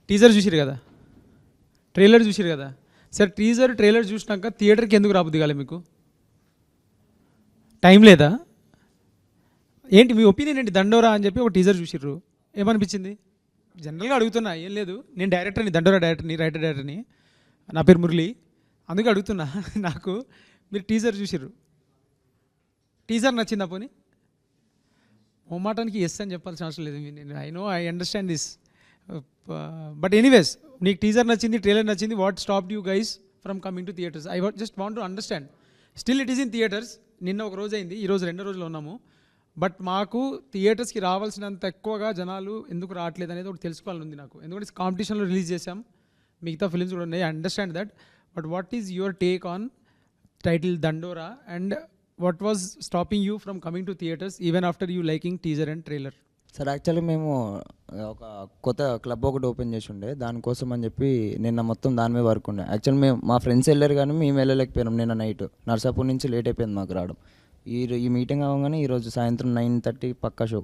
Teaser చూసిరు కదా, trailer చూసిరు కదా. సరే ట్రైలర్ చూసినాక థియేటర్కి ఎందుకు రాబుద్ది కాలే మీకు? టైం లేదా ఏంటి? మీ ఒపీనియన్ ఏంటి? దండోరా అని చెప్పి ఒక టీజర్ చూసిర్రు, ఏమనిపించింది? జనరల్గా అడుగుతున్నా, ఏం లేదు, నేను డైరెక్టర్ని, దండోరా డైరెక్టర్ని, నా పేరు మురళి, అందుకే అడుగుతున్నా. నాకు మీరు టీజర్ చూసిర్రు, టీజర్ నచ్చిందా? పోనీ మొమ్మాటానికి ఎస్ అని చెప్పాల్సిన అవసరం లేదు. నేను I understand this, but anyways నీకు టీజర్ నచ్చింది, ట్రైలర్ నచ్చింది, what stopped you guys from coming to theatres? I just want to understand. Still it is in theatres. నిన్న ఒక రోజు అయింది, ఈరోజు 2 రోజులు ఉన్నాము. బట్ మాకు థియేటర్స్కి రావాల్సినంత ఎక్కువగా జనాలు ఎందుకు రావట్లేదు అనేది ఒకటి తెలుసుకోవాలని ఉంది నాకు. ఎందుకంటే కాంపిటీషన్లో రిలీజ్ చేసాం, మిగతా ఫిలిమ్స్ కూడా ఉన్నాయి, I understand that. But what is your take on title దండోరా and what was stopping you from coming to theatres even after you liking teaser and trailer? Sir actually మేము ఒక కొత్త క్లబ్ ఒకటి open చేసి ఉండే, దానికోసం అని చెప్పి నిన్న మొత్తం దాని మీద వర్క్ ఉండే. యాక్చువల్లీ మేము మా ఫ్రెండ్స్ వెళ్ళారు కానీ మేము వెళ్ళలేకపోయినాం. నిన్న నైట్ నర్సాపూర్ నుంచి లేట్ అయిపోయింది మాకు రావడం. ఈ మీటింగ్ అవ్వగానే ఈరోజు సాయంత్రం 9:30 పక్కా షో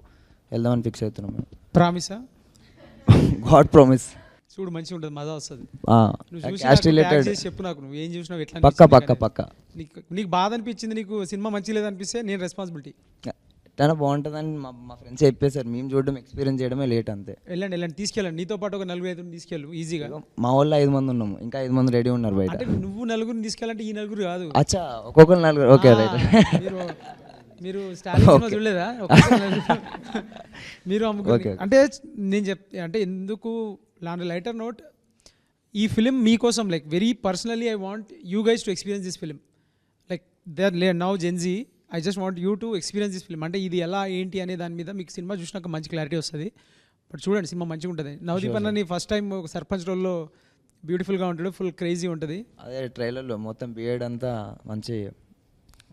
వెళ్దామని ఫిక్స్ అవుతున్నాం మేము. ప్రామిసా? God promise. చూడు మంచిగా ఉంటుంది, మజా వస్తుంది. క్యాస్ట్ రిలేటెడ్ చెప్పు నాకు, నువ్వు ఏం చూసినావు, ఎట్లా పక్క నీకు బాధ అనిపించింది, నీకు సినిమా మంచి లేదనిపిస్తే నేను రెస్పాన్సిబిలిటీ. ఎట్లా బాగుంటుందని మా ఫ్రెండ్స్ చెప్పేశారు, మేము చూడడం ఎక్స్పీరియన్స్ చేయడమే లేట్ అంతే. వెళ్ళండి తీసుకెళ్ళండి, నీతో పాటు ఒక 4-5 తీసుకెళ్ళు ఈజీగా. మా వాళ్ళు 5 మంది ఉన్నాము, ఇంకా 5 మంది రెడీ ఉన్నారు బయట. అంటే నువ్వు 4 తీసుకెళ్ళాలంటే ఈ 4 కాదు. అచ్చా, ఒక్కొక్కరు 4. Okay right. మీరు స్టాలిన్ సినిమా చూడలేదా? మీరు అమ్ముకోండి. అంటే నేను అంటే ఎందుకు లైటర్ నోట్, ఈ ఫిలిం మీకోసం, like very personally I want you guys to experience this film. Like they are now Gen Z, I just want you to experience this film. అంటే ఇది ఎలా ఏంటి అనే దాని మీద మీకు సినిమా చూసినాక మంచి క్లారిటీ వస్తుంది. బట్ చూడండి, సినిమా మంచిగా ఉంటుంది. నవదీప్ అన్నని ఫస్ట్ టైం ఒక సర్పంచ్ రోల్లో బ్యూటిఫుల్గా ఉంటాడు, ఫుల్ క్రేజీ ఉంటుంది. అదే ట్రైలర్లో మొత్తం బియర్డ్ అంతా మంచి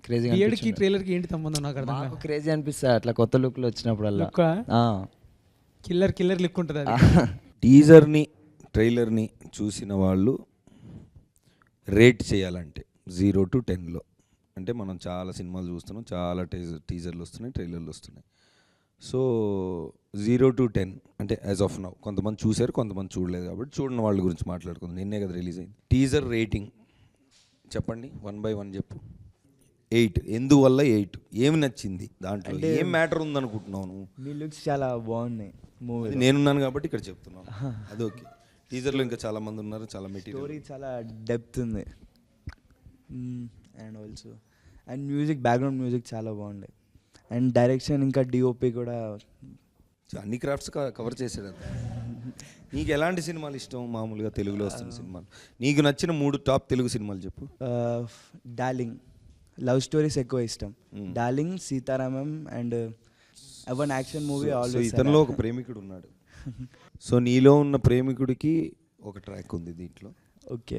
క్రేజీ. బియర్డ్కి ట్రైలర్కి ఏంటి సంబంధం నాకు అర్థం కాదు. క్రేజీ అనిపిస్తుంది అట్లా కొత్త లుక్లో వచ్చినప్పుడల్లా. కిల్లర్ లుక్ ఉంటుంది అది. టీజర్ని ట్రైలర్ని చూసిన వాళ్ళు రేట్ చేయాలంటే 0 to 10లో, అంటే మనం చాలా సినిమాలు చూస్తున్నాం, చాలా టీజర్లు వస్తున్నాయి, ట్రైలర్లు వస్తున్నాయి. సో 0 to 10 అంటే యాజ్ ఆఫ్ నౌ కొంతమంది చూశారు, కొంతమంది చూడలేదు, కాబట్టి చూడని వాళ్ళ గురించి మాట్లాడుకుందాం. నిన్నే కదా రిలీజ్ అయింది. టీజర్ రేటింగ్ చెప్పండి, 1 by 1 చెప్పు. 8. ఎందువల్ల 8? ఏమి నచ్చింది దాంట్లో? ఏం మ్యాటర్ ఉందనుకుంటున్నావు నువ్వు? మీ లుక్స్ చాలా బాగున్నాయి మూవీ. నేనున్నాను కాబట్టి ఇక్కడ చెప్తున్నాను. అది ఓకే. టీజర్లో ఇంకా చాలా మంది ఉన్నారు, చాలా మెటీరియల్, స్టోరీ చాలా డెప్త్ ఉంది. And also and music, background music చాలా బాగుంది. అండ్ డైరెక్షన్ ఇంకా డిఓపి కూడా అన్ని క్రాఫ్ట్స్ కవర్ చేసేది. నీకు ఎలాంటి సినిమాలు ఇష్టం? మామూలుగా తెలుగులో వస్తున్న సినిమాలు నీకు నచ్చిన 3 టాప్ తెలుగు సినిమాలు చెప్పు. డార్లింగ్, లవ్ స్టోరీస్ ఎక్కువ ఇష్టం. Darling, Sita Ramam and one action movie always. ఇతనిలో ఒక ప్రేమికుడు ఉన్నాడు. సో నీలో ఉన్న ప్రేమికుడికి ఒక ట్రాక్ ఉంది దీంట్లో. Okay,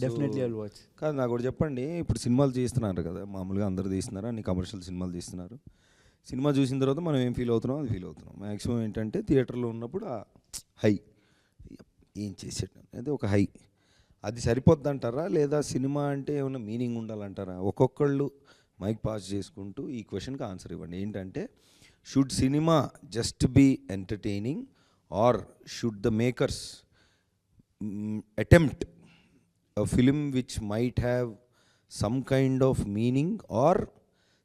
definitely I will watch. కాదు, నాకు కూడా చెప్పండి, ఇప్పుడు సినిమాలు తీస్తున్నారు కదా, మామూలుగా అందరు తీస్తున్నారు, అన్ని కమర్షియల్ సినిమాలు తీస్తున్నారు. సినిమా చూసిన తర్వాత మనం ఏం ఫీల్ అవుతున్నాం అది ఫీల్ అవుతున్నాం. మ్యాక్సిమం ఏంటంటే థియేటర్లో ఉన్నప్పుడు ఆ హై, ఏం చేసేట అయితే ఒక హై, అది సరిపోద్ది అంటారా, లేదా సినిమా అంటే ఏమైనా మీనింగ్ ఉండాలంటారా? ఒక్కొక్కళ్ళు మైక్ పాస్ చేసుకుంటూ ఈ క్వశ్చన్కి ఆన్సర్ ఇవ్వండి. ఏంటంటే, should cinema just be entertaining or should the makers attempt a film which might have some kind of meaning or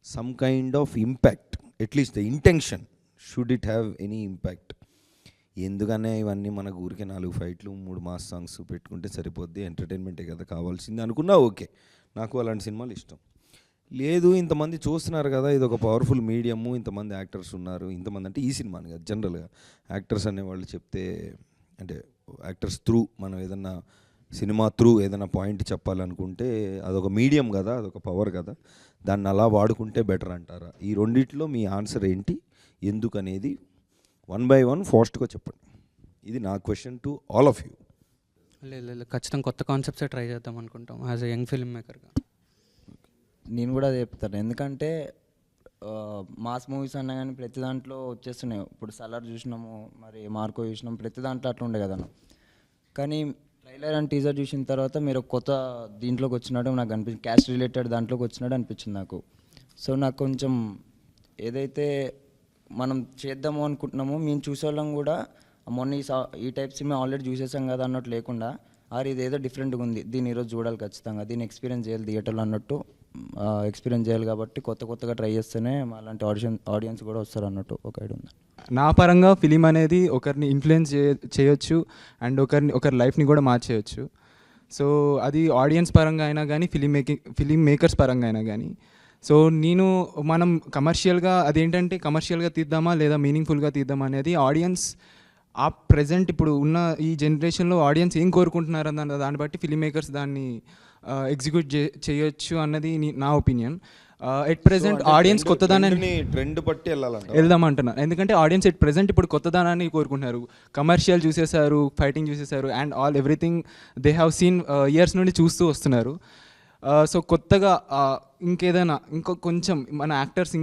some kind of impact, at least the intention, should it have any impact? ఎందుకనే ఇవన్నీ మన ఊరికే 4 ఫైట్లు 3 mass songs పెట్టుకుంటే సరిపోద్ది, ఎంటర్టైన్మెంటే కదా కావాల్సింది అనుకున్నా ఓకే, నాకు అలాంటి సినిమాలు ఇష్టం. లేదు, ఇంతమంది చూస్తున్నారు కదా, ఇది ఒక పవర్ఫుల్ మీడియము, ఇంతమంది యాక్టర్స్ ఉన్నారు, ఇంతమంది అంటే ఈ సినిమాని కదా, జనరల్గా యాక్టర్స్ అనేవాళ్ళు చెప్తే, అంటే యాక్టర్స్ త్రూ మనం ఏదన్నా సినిమా త్రూ ఏదైనా పాయింట్ చెప్పాలనుకుంటే అదొక మీడియం కదా, అదొక పవర్ కదా, దాన్ని అలా వాడుకుంటే బెటర్ అంటారా? ఈ రెండిట్లో మీ ఆన్సర్ ఏంటి, ఎందుకు అనేది 1 by 1 ఫాస్ట్గా చెప్పండి. ఇది నా question to all of you. లేదు, ఖచ్చితంగా కొత్త కాన్సెప్ట్సే ట్రై చేద్దాం అనుకుంటాం యాజ్ ఎ యంగ్ ఫిల్మ్ మేకర్గా. నేను కూడా అదే చెప్తాను, ఎందుకంటే మాస్ మూవీస్ అన్నా కానీ ప్రతి దాంట్లో వచ్చేస్తున్నాయి. ఇప్పుడు సలార్ చూసినాము, మరి మార్కో చూసినాం, ప్రతి దాంట్లో అట్లా ఉండే కదా. కానీ ట్రైలర్ అండ్ టీజర్ చూసిన తర్వాత మీరు కొత్త దీంట్లోకి వచ్చినట్టు నాకు అనిపించింది, క్యాస్ట్ రిలేటెడ్ దాంట్లోకి వచ్చినట్టు అనిపించింది నాకు. సో నాకు కొంచెం ఏదైతే మనం చేద్దాము అనుకుంటున్నామో మేము చూసేవాళ్ళం కూడా మొన్న ఈ టైప్ సినిమా ఆల్రెడీ చూసేసాం కదా అన్నట్టు లేకుండా ఇదేదో డిఫరెంట్గా ఉంది, దీన్ని ఈరోజు చూడాలి ఖచ్చితంగా, దీన్ని ఎక్స్పీరియన్స్ చేయాలి థియేటర్లో అన్నట్టు ఎక్స్పీరియన్స్ చేయాలి. కాబట్టి కొత్తగా ట్రై చేస్తేనే అలాంటి ఆడియన్స్ కూడా వస్తారు అన్నట్టు ఒక ఐడియా ఉంది. నా పరంగా ఫిలిం అనేది ఒకరిని ఇన్ఫ్లుయెన్స్ చేయొచ్చు అండ్ ఒకరి లైఫ్ని కూడా మార్చేయచ్చు. సో అది ఆడియన్స్ పరంగా అయినా కానీ ఫిలిం మేకర్స్ పరంగా అయినా కానీ. సో మనం కమర్షియల్గా అదేంటంటే కమర్షియల్గా తీద్దామా లేదా మీనింగ్ఫుల్గా తీద్దామా అనేది ఆడియన్స్ ఆ ప్రజెంట్ ఇప్పుడు ఉన్న ఈ జనరేషన్లో ఆడియన్స్ ఏం కోరుకుంటున్నారు అన్న దాన్ని బట్టి ఫిలిం మేకర్స్ దాన్ని ఎగ్జిక్యూట్ చేయొచ్చు అన్నది నా ఒపీనియన్. ఎట్ ప్రెజెంట్ ఆడియన్స్ కొత్తదానాన్ని ట్రెండ్ బట్టి వెళ్దామంటున్నారు. ఎందుకంటే ఆడియన్స్ ఎట్ ప్రెజెంట్ ఇప్పుడు కొత్తదానాన్ని కోరుకుంటున్నారు. కమర్షియల్ చూసేశారు, ఫైటింగ్ చూసేశారు and everything they have seen years నుండి చూస్తూ వస్తున్నారు. సో కొత్తగా ఇంకేదైనా కొంచెం మన యాక్టర్స్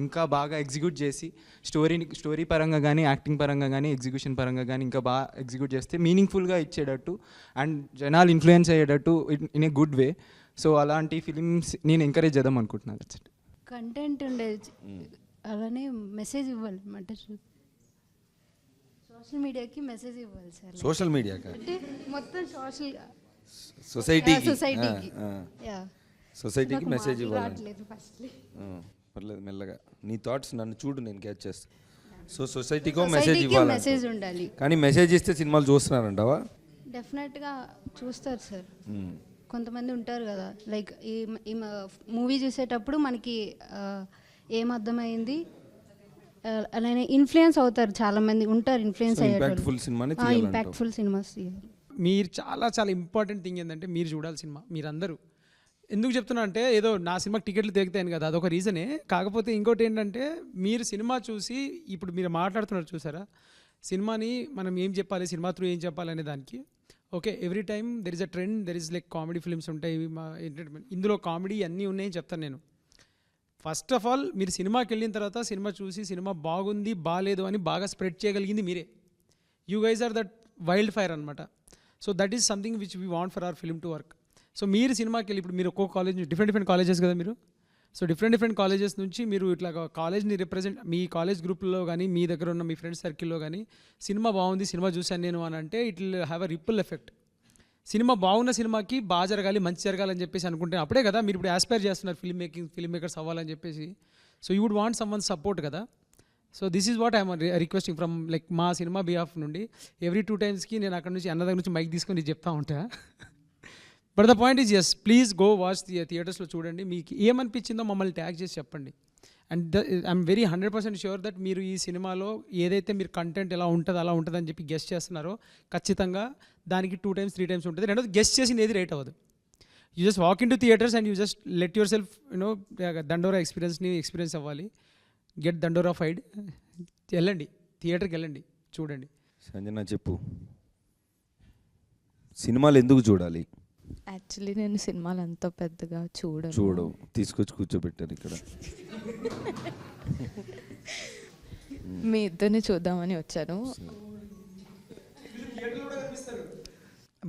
ఇంకా బాగా ఎగ్జిక్యూట్ చేసి స్టోరీ పరంగా కానీ యాక్టింగ్ పరంగా కానీ ఎగ్జిక్యూషన్ పరంగా కానీ ఇంకా బాగా ఎగ్జిక్యూట్ చేస్తే మీనింగ్ఫుల్గా ఇచ్చేటట్టు అండ్ జనాలు ఇన్ఫ్లుయెన్స్ అయ్యేటట్టు in a good way. So అలాంటి ఫిలిమ్స్ నేను ఎంకరేజ్ చేద్దాం అనుకుంటున్నాను. కంటెంట్ ఉండేది, అలానే మెసేజ్ ఇవ్వాలి అన్నమాట. సోషల్ మీడియాకి మెసేజ్ ఇవ్వాలి సార్. సోషల్ మీడియా అంటే మొత్తం సొసైటీకి మెసేజ్ ఇవ్వాలి. పర్లేదు మెల్లగా నీ థాట్స్ నన్ను చూడు, నేను క్యాచ్ చేస్తాను. సో సొసైటీకో మెసేజ్ ఇవ్వాలి, మెసేజ్ ఉండాలి. కానీ మెసేజ్ ఇస్తే సినిమాలు చూస్తున్నారంటావా? డెఫినెట్గా చూస్తారు సార్. కొంతమంది ఉంటారు కదా, లైక్ ఈ మూవీ చూసేటప్పుడు మనకి ఏం అర్థమైంది అలానే ఇన్ఫ్లుయెన్స్ అవుతారు, చాలా మంది ఉంటారు ఇన్ఫ్లుయెన్స్ ఇంపాక్ట్ఫుల్ సినిమాస్. మీరు చాలా ఇంపార్టెంట్ థింగ్ ఏంటంటే మీరు చూడాలి సినిమా. మీరందరూ ఎందుకు చెప్తున్నా అంటే ఏదో నా సినిమాకి టికెట్లు తెగుతాయని కదా, అదొక రీజనే. కాకపోతే ఇంకోటి ఏంటంటే మీరు సినిమా చూసి ఇప్పుడు మీరు మాట్లాడుతున్నారు చూసారా, సినిమాని మనం ఏం చెప్పాలి, సినిమా త్రూ ఏం చెప్పాలి అనే దానికి. Okay, every time there is a trend, there is like comedy films ఉంటాయి, ఎంటర్టైన్మెంట్, ఇందులో కామెడీ అన్నీ ఉన్నాయని చెప్తాను నేను. ఫస్ట్ ఆఫ్ ఆల్ మీరు సినిమాకి వెళ్ళిన తర్వాత సినిమా చూసి సినిమా బాగుంది బాగాలేదు అని బాగా స్ప్రెడ్ చేయగలిగింది మీరే. You guys are that wild fire అనమాట. So that is something which we want for our film to work. So మీరు సినిమాకి వెళ్ళి ఇప్పుడు మీరు ఒక్కొక్క కాలేజ్ డిఫరెంట్ కాలేజెస్ కదా మీరు. సో డిఫరెంట్ కాలేజెస్ నుంచి మీరు ఇట్లా కాలేజ్ని రిప్రజెంట్ మీ కాలేజ్ గ్రూప్లో కానీ మీ దగ్గర ఉన్న మీ ఫ్రెండ్స్ సర్కిల్లో కానీ సినిమా బాగుంది, సినిమా చూశాను నేను అని అంటే it will have a ripple effect. Cinema బాగున్న సినిమాకి బాగా జరగాలి, మంచి జరగాలని చెప్పేసి అనుకుంటే అప్పుడే కదా మీరు ఇప్పుడు ఆస్పైర్ చేస్తున్నారు ఫిల్మ్ మేకర్స్ అవ్వాలని చెప్పేసి. So you would want someone support కదా. So this is what I'm requesting from like మా సినిమా బిహాఫ్ నుండి. ఎవ్రీ 2 times నేను అక్కడ నుంచి అన్న దగ్గర నుంచి మైక్ తీసుకొని చెప్తా ఉంటా. But the point is yes, please go watch థియేటర్స్లో చూడండి, మీకు ఏమనిపించిందో మమ్మల్ని ట్యాగ్ చేసి చెప్పండి. And I'm very 100% sure that మీరు ఈ సినిమాలో ఏదైతే మీరు కంటెంట్ ఎలా ఉంటుంది అలా ఉంటుందని చెప్పి గెస్ట్ చేస్తున్నారో ఖచ్చితంగా దానికి 2 times 3 times ఉంటుంది. రెండోది గెస్ట్ చేసింది ఏది రైట్ అవ్వదు. You just walk in to theatres and you just let your self దండోరా ఎక్స్పీరియన్స్ అవ్వాలి. గెట్ దండోరా ఫైడ్, వెళ్ళండి థియేటర్కి వెళ్ళండి, చూడండి. సంజన చెప్పు, సినిమాలు ఎందుకు చూడాలి? యాక్చువల్లీ నేను సినిమాలు అంత పెద్దగా చూడవు, తీసుకొచ్చి కూర్చోబెట్టారు ఇక్కడ. మీ ఇద్దరిని చూద్దామని వచ్చాను.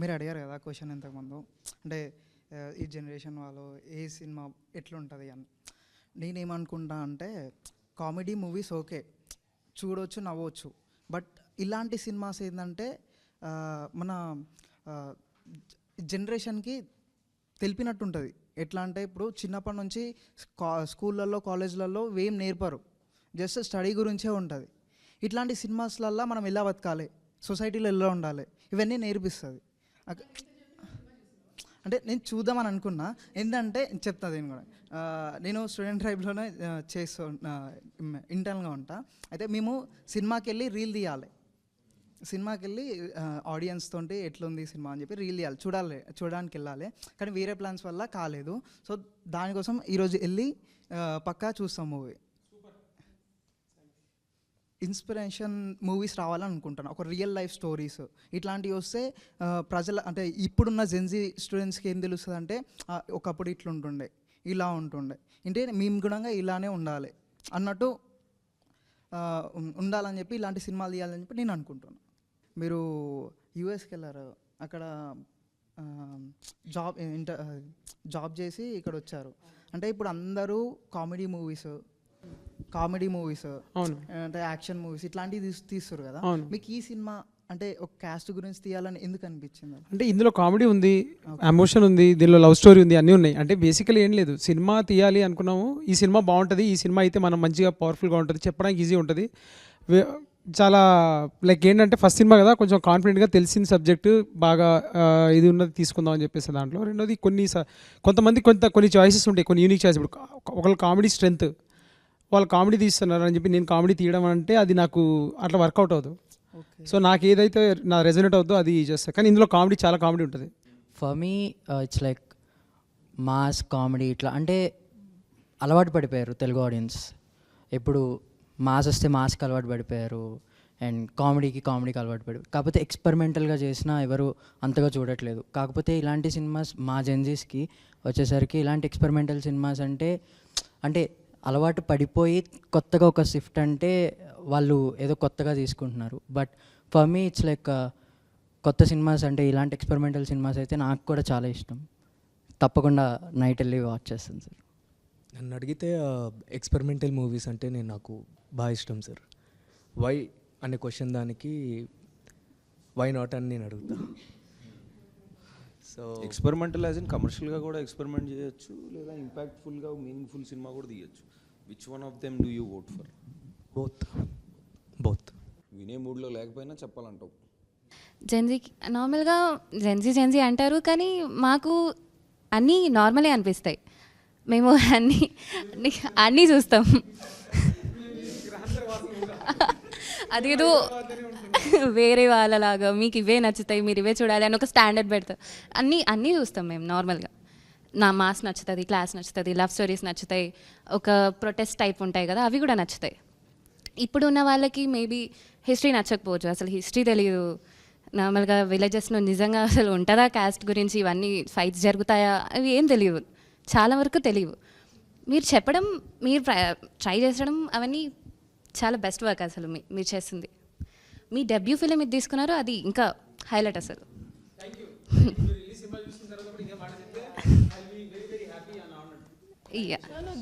మీరు అడిగారు కదా క్వశ్చన్ ఇంతకుముందు, అంటే ఈ జనరేషన్ వాళ్ళు ఏ సినిమా ఎట్లుంటుంది అని. నేనేమనుకుంటా అంటే కామెడీ మూవీస్ ఓకే చూడవచ్చు, నవ్వచ్చు. బట్ ఇలాంటి సినిమాస్ ఏంటంటే మన జనరేషన్కి తెలిపినట్టు ఉంటుంది. ఎట్లా అంటే ఇప్పుడు చిన్నప్పటి నుంచి స్కూళ్ళల్లో కాలేజ్లలో ఏం నేర్పరు, జస్ట్ స్టడీ గురించే ఉంటుంది. ఇట్లాంటి సినిమాస్లల్లో మనం ఎలా బతకాలి, సొసైటీలో ఎలా ఉండాలి, ఇవన్నీ నేర్పిస్తుంది. అంటే నేను చూద్దామని అనుకున్నా, ఏంటంటే చెప్తా నేను కూడా. నేను స్టూడెంట్ ట్రైబ్లోనే ఇంటర్న్గా ఉంటా. అయితే మేము సినిమాకి వెళ్ళి రీల్ తీయాలి, సినిమాకి వెళ్ళి ఆడియన్స్ తోటి ఎట్లుంది సినిమా అని చెప్పి రీల్ తీయాలి, చూడడానికి వెళ్ళాలి. కానీ వేరే ప్లాన్స్ వల్ల కాలేదు. సో దానికోసం ఈరోజు వెళ్ళి పక్కా చూస్తాం మూవీ. ఇన్స్పిరేషన్ మూవీస్ రావాలని అనుకుంటాను, ఒక రియల్ లైఫ్ స్టోరీస్ ఇట్లాంటివి వస్తే ప్రజల అంటే ఇప్పుడున్న జెన్జీ స్టూడెంట్స్కి ఏం తెలుస్తుంది అంటే ఒకప్పుడు ఇట్లుంటుండే, ఇలా ఉంటుండే, అంటే మేము గుణంగా ఇలానే ఉండాలి అన్నట్టు ఉండాలని చెప్పి ఇలాంటి సినిమాలు తీయాలని చెప్పి నేను అనుకుంటున్నాను. మీరు యూఎస్కి వెళ్ళారు, అక్కడ జాబ్ చేసి ఇక్కడ వచ్చారు. అంటే ఇప్పుడు అందరూ కామెడీ మూవీస్ కామెడీ మూవీస్ అవును. అంటే యాక్షన్ మూవీస్ ఇట్లాంటివి తీస్తారు కదా, అవును. మీకు ఈ సినిమా అంటే ఒక క్యాస్ట్ గురించి తీయాలని ఎందుకు అనిపించింది? అంటే ఇందులో కామెడీ ఉంది, ఎమోషన్ ఉంది, దీనిలో లవ్ స్టోరీ ఉంది, అన్నీ ఉన్నాయి. అంటే బేసికలీ ఏం లేదు, సినిమా తీయాలి అనుకున్నాము, ఈ సినిమా బాగుంటుంది, ఈ సినిమా అయితే మనం మంచిగా పవర్ఫుల్గా ఉంటుంది, చెప్పడానికి ఈజీ ఉంటుంది. చాలా లైక్ ఏంటంటే ఫస్ట్ సినిమా కదా, కొంచెం కాన్ఫిడెంట్గా తెలిసిన సబ్జెక్టు బాగా ఇది ఉన్నది తీసుకుందాం అని చెప్పేసి దాంట్లో. రెండోది కొంతమంది కొన్ని చాయిసెస్ ఉంటాయి, కొన్ని యూనిక్ చాయిస్. ఇప్పుడు ఒకళ్ళు కామెడీ స్ట్రెంత్, వాళ్ళు కామెడీ తీస్తున్నారు అని చెప్పి నేను కామెడీ తీయడం అంటే అది నాకు అట్లా వర్కౌట్ అవ్వదు. సో నాకు ఏదైతే నా రెజొనేట్ అవుతుందో అది చేస్తాను. కానీ ఇందులో కామెడీ చాలా కామెడీ ఉంటుంది. For me it's like mass comedy ఇట్లా అంటే అలవాటు పడిపోయారు తెలుగు ఆడియన్స్. ఎప్పుడు మాస్ వస్తే మాస్కి అలవాటు పడిపోయారు అండ్ కామెడీకి అలవాటు పడిపోయారు. కాకపోతే ఎక్స్పెరిమెంటల్గా చేసినా ఎవరు అంతగా చూడట్లేదు. కాకపోతే ఇలాంటి సినిమాస్ మా జెన్జీస్కి వచ్చేసరికి ఇలాంటి ఎక్స్పెరిమెంటల్ సినిమాస్ అంటే అలవాటు పడిపోయి కొత్తగా ఒక షిఫ్ట్ అంటే వాళ్ళు ఏదో కొత్తగా తీసుకుంటున్నారు. But for me it's like కొత్త సినిమాస్ అంటే ఇలాంటి ఎక్స్పెరిమెంటల్ సినిమాస్ అయితే నాకు కూడా చాలా ఇష్టం. తప్పకుండా నైట్ వెళ్ళి వాచ్ చేస్తాను సార్. నన్ను అడిగితే ఎక్స్పెరిమెంటల్ మూవీస్ అంటే నాకు బాగా ఇష్టం సార్. వై అనే క్వశ్చన్ దానికి వై నాట్ అని నేను అడుగుతా. సో ఎక్స్పెరిమెంటల్ యాజ్ ఇన్ కమర్షియల్గా కూడా ఎక్స్పెరిమెంట్ చేయొచ్చు, లేదా ఇంపాక్ట్ఫుల్గా మీనింగ్ఫుల్ సినిమా కూడా తీయచ్చు. Which one of them do you vote for? Both. వినే మూడ్లో లేకపోయినా చెప్పాలంటావు. జెన్జీ అంటారు, కానీ మాకు అన్నీ నార్మలే అనిపిస్తాయి. మేము అన్నీ చూస్తాం. అదేదో వేరే వాళ్ళలాగా మీకు ఇవే నచ్చుతాయి, మీరు ఇవే చూడాలి అని ఒక స్టాండర్డ్ పెడతారు. అన్నీ చూస్తాం మేము నార్మల్గా. నా మాస్ నచ్చుతుంది, క్లాస్ నచ్చుతుంది, లవ్ స్టోరీస్ నచ్చుతాయి, ఒక ప్రొటెస్ట్ టైప్ ఉంటాయి కదా, అవి కూడా నచ్చుతాయి. ఇప్పుడు ఉన్న వాళ్ళకి మేబీ హిస్టరీ నచ్చకపోవచ్చు, అసలు హిస్టరీ తెలియదు. నార్మల్గా విలేజెస్లో నిజంగా అసలు ఉంటుందా క్యాస్ట్ గురించి, ఇవన్నీ ఫైట్స్ జరుగుతాయా, అవి ఏం తెలియదు, చాలా వరకు తెలియదు. మీరు చెప్పడం, మీరు ట్రై చేసడం, అవన్నీ చాలా బెస్ట్ వర్క్ అసలు మీరు చేస్తుంది. మీ డెబ్యూ ఫిలిం ఇది తీసుకున్నారు, అది ఇంకా హైలైట్ అసలు.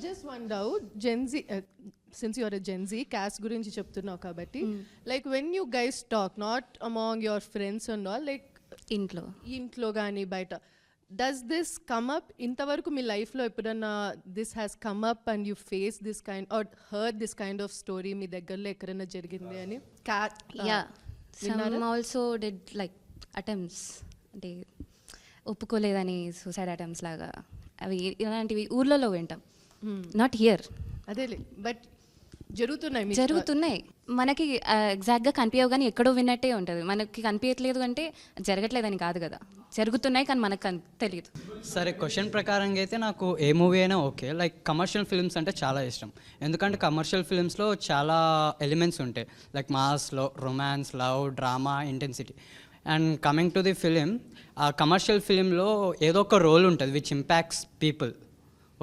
Just one doubt, Gen Z since you're a Gen Z caste గురించి చెప్తున్నావు కాబట్టి, like when you guys talk not among your friends and all, like ఇంట్లో కానీ బయట, డస్ దిస్ కమ్ అప్? ఇంతవరకు మీ లైఫ్లో ఎప్పుడన్నా this has come up and you face this kind or heard this kind of story మీ దగ్గరలో ఎక్కడైనా జరిగింది అని? ఆల్సో డిడ్ లైక్ అటెంప్ట్స్, అంటే ఒప్పుకోలేదని సూసైడ్ అటెంప్ట్స్ లాగా, అవి ఇలాంటివి ఊర్లలో వింటాం, నాట్ హియర్. అదేలే, బట్ జరుగుతున్నాయి. మనకి ఎగ్జాక్ట్గా కనిపించవు, కానీ ఎక్కడో విన్నట్టే ఉంటుంది. మనకి కనిపించట్లేదు అంటే జరగట్లేదని కాదు కదా, జరుగుతున్నాయి కానీ మనకు తెలియదు. సరే, క్వశ్చన్ ప్రకారంగా అయితే నాకు ఏ మూవీ అయినా ఓకే. లైక్ కమర్షియల్ ఫిల్మ్స్ అంటే చాలా ఇష్టం, ఎందుకంటే కమర్షియల్ ఫిల్మ్స్లో చాలా ఎలిమెంట్స్ ఉంటాయి, like Maslow romance, love, drama, intensity. And coming to the film, ఆ కమర్షియల్ ఫిలింలో ఏదో ఒక రోల్ ఉంటుంది విచ్ ఇంపాక్ట్స్ పీపుల్.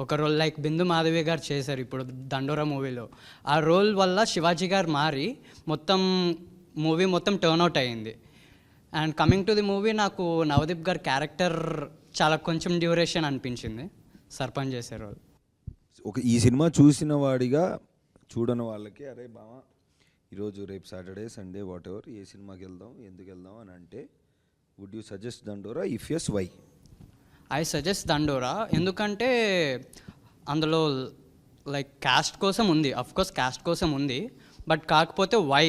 ఒక రోల్ లైక్ బిందు మాధవి గారు చేశారు ఇప్పుడు దండోరా మూవీలో. ఆ రోల్ వల్ల శివాజీ గారు మారి మూవీ మొత్తం టర్న్అవుట్ అయ్యింది. And coming to the movie, నాకు నవదీప్ గారి క్యారెక్టర్ చాలా కొంచెం డ్యూరేషన్ అనిపించింది, సర్పంచ్ చేసే రోల్. ఈ సినిమా చూసిన వాడిగా చూడని వాళ్ళకి, అరే బావా ఈరోజు రేపు సాటర్డే సండే వాట్ ఎవర్ ఏ సినిమాకి వెళ్దాం, ఎందుకు వెళ్దాం అని అంటే, would you suggest Dandora? If yes, why? I suggest Dandora, ఎందుకంటే అందులో లైక్ క్యాస్ట్ కోసం ఉంది, అఫ్కోర్స్ క్యాస్ట్ కోసం ఉంది, బట్ కాకపోతే వై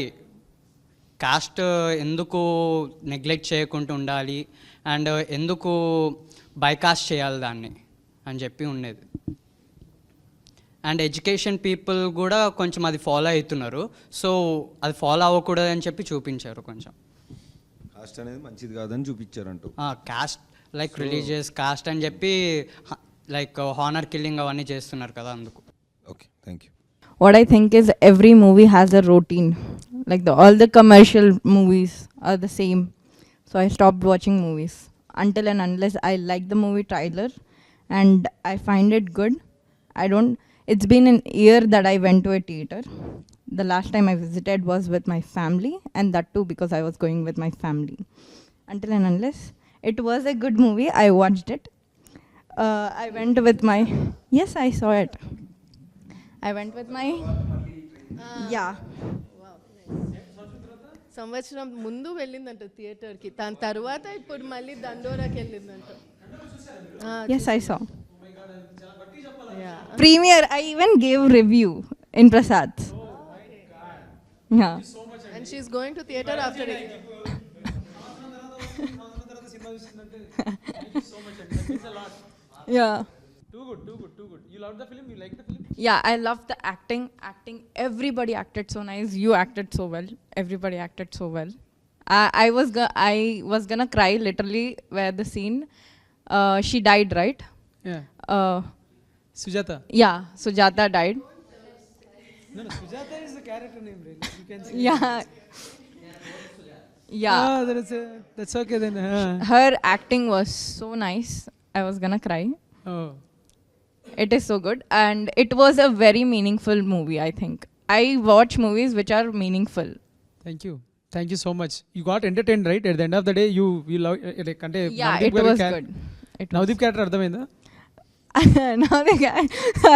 క్యాస్ట్ ఎందుకు నెగ్లెక్ట్ చేయకుండా ఉండాలి అండ్ ఎందుకు బైకాస్ట్ చేయాలి దాన్ని అని చెప్పి ఉండేది. అండ్ ఎడ్యుకేషన్ పీపుల్ కూడా కొంచెం అది ఫాలో అవుతున్నారు, సో అది ఫాలో అవ్వకూడదు అని చెప్పి చూపించారు. కొంచెం కాస్ట్ అనేది మంచిది కాదని చూపించారంటూ. కాస్ట్ లైక్ రిలీజియస్ కాస్ట్ అని చెప్పి లైక్ హానర్ కిల్లింగ్ అవన్నీ చేస్తున్నారు కదా, అందుకు. Okay, thank you. What I think is every movie has a routine. Like all the commercial movies are the same. So I stopped watching movies until and unless I like the movie trailer and I find it good. It's been an year that I went to a theater. The last time I visited was with my family, and that too because I was going with my family. Until and unless it was a good movie, I watched it. I went with my... Yes, I saw it. I went with my Yeah. సంవత్సరం ముందు వెళ్ళిందంట థియేటర్కి, దాని తర్వాత ఇప్పుడు మళ్ళీ దండోరాకి వెళ్ళిందంట. Yes, I saw. Premiere, I even gave review in Prasad's. Yeah. And she's going to theater after it. Yeah. Too good. You loved the film? You liked the film? Yeah, I love the acting. Everybody acted so nice. You acted so well. Everybody acted so well. I was gonna cry literally where the scene. She died, right? Yeah. Sujata. Yeah, Sujata died. No, Sujata is the character name, really. You can say. Yeah. Yeah. That's okay then. Her acting was so nice. I was gonna cry. Oh. It is so good, and it was a very meaningful movie. I think I watch movies which are meaningful. Thank you so much. You got entertained, right? At the end of the day, you love like ante. Yeah, it was good. Navdeep character ardhamainda? Now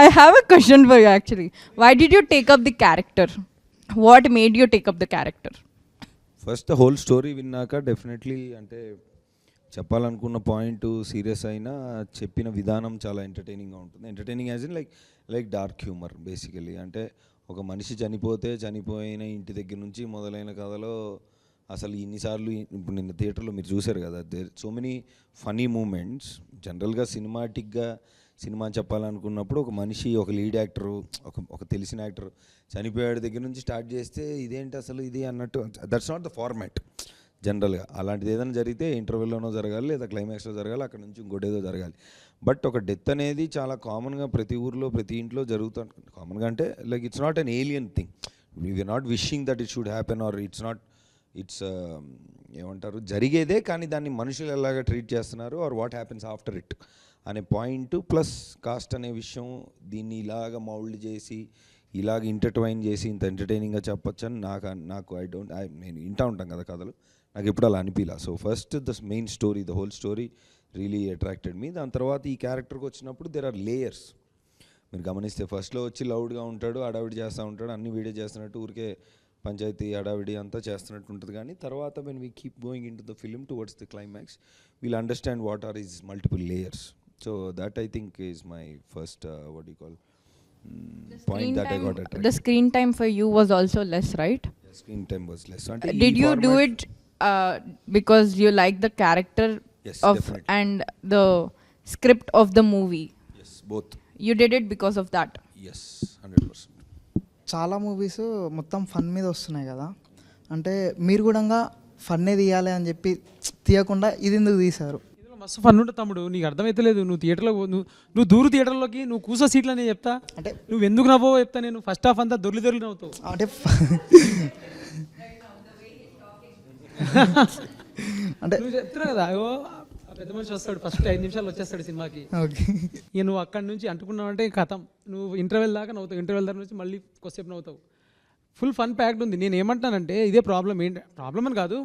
I have a question for you actually. Why did you take up the character? What made you take up the character? First the whole story విన్నాక definitely అంటే చెప్పాలనుకున్న point serious అయినా చెప్పిన విధానం చాలా ఎంటర్టైనింగ్గా ఉంటుంది. Entertaining as in like dark humour basically. అంటే ఒక మనిషి చనిపోయిన ఇంటి దగ్గర నుంచి మొదలైన కథలో అసలు ఇన్నిసార్లు ఇప్పుడు నిన్న థియేటర్లో మీరు చూశారు కదా, there so many funny moments. జనరల్గా సినిమాటిక్గా సినిమా చెప్పాలనుకున్నప్పుడు ఒక మనిషి, ఒక లీడ్ యాక్టరు, ఒక తెలిసిన యాక్టర్ చనిపోయాడు దగ్గర నుంచి స్టార్ట్ చేస్తే ఇదేంటి అసలు ఇది అన్నట్టు, దట్స్ నాట్ ద ఫార్మాట్ జనరల్గా. అలాంటిది ఏదైనా జరిగితే ఇంటర్వెల్లోనో జరగాలి, లేదా క్లైమాక్స్లో జరగాలి, అక్కడ నుంచి ఇంకోటేదో జరగాలి. బట్ ఒక డెత్ అనేది చాలా కామన్గా ప్రతి ఊర్లో ప్రతి ఇంట్లో జరుగుతుంది. కామన్గా అంటే like it's not an alien thing. We're not wishing that it should happen or it's ఏమంటారు జరిగేదే, కానీ దాన్ని మనుషులు ఎలాగా ట్రీట్ చేస్తున్నారు or what happens after it అనే పాయింట్ ప్లస్ కాస్ట్ అనే విషయం, దీన్ని ఇలాగ మౌల్డ్ చేసి ఇలాగ ఇంటర్ట్వైన్ చేసి ఇంత ఎంటర్టైనింగ్గా చెప్పొచ్చు అని నాకు నేను వింటూ ఉంటాం కదా కథలు, నాకు ఎప్పుడు అలా అనిపించలా. So first the main story, the whole story really attracted me. దాని తర్వాత ఈ క్యారెక్టర్కి వచ్చినప్పుడు దెర్ ఆర్ లేయర్స్. మీరు గమనిస్తే ఫస్ట్లో వచ్చి లౌడ్గా ఉంటాడు, హడావిడి చేస్తూ ఉంటాడు, అన్ని వీడియో చేస్తున్నట్టు ఊరికే పంచాయతీ హడావిడి అంతా చేస్తున్నట్టు ఉంటుంది. కానీ తర్వాత when we keep going in to the film towards the climax we'll understand what are is multiple layers. So that I think is my first what do you call point that I got attracted. The screen time for you was also less, right? Yeah, screen time was less. Did you do it because you like the character yes, of definitely. and the script of the movie? Yes, both. You did it because of that? Yes, 100%. చాలా movies మొత్తం fun మీద వస్తున్నాయి కదా, అంటే మీరు కూడా ఫన్నే తీయాలి అని చెప్పి తీయకుండా ఇది ఎందుకు తీశారు? మస్తు ఫన్ ఉంటుంది తమ్ముడు, నీకు అర్థమైతే లేదు. నువ్వు థియేటర్లో నువ్వు దూరు థియేటర్లోకి నువ్వు కూసో సీట్లు అని చెప్తా, అంటే నువ్వు ఎందుకు నవ్వో చెప్తా. నేను ఫస్ట్ హాఫ్ అంతా దొర్లి నవ్వుతావు. అంటే నువ్వు చెప్తున్నా కదా, పెద్ద మనిషి వస్తాడు ఫస్ట్ 5 నిమిషాలు వచ్చేస్తాడు సినిమాకి, ఇక నువ్వు అక్కడి నుంచి అంటుకున్నావు అంటే కథం, నువ్వు ఇంటర్వెల్ దాకా నవ్వుతావు, ఇంటర్వెల్ దాకా నుంచి మళ్ళీ కొద్దిసేపు నవ్వుతావు. ఫుల్ ఫన్ ప్యాక్డ్ ఉంది. నేను ఏమంటానంటే ఇదే ప్రాబ్లం. ఏంటి ప్రాబ్లం అని కాదు,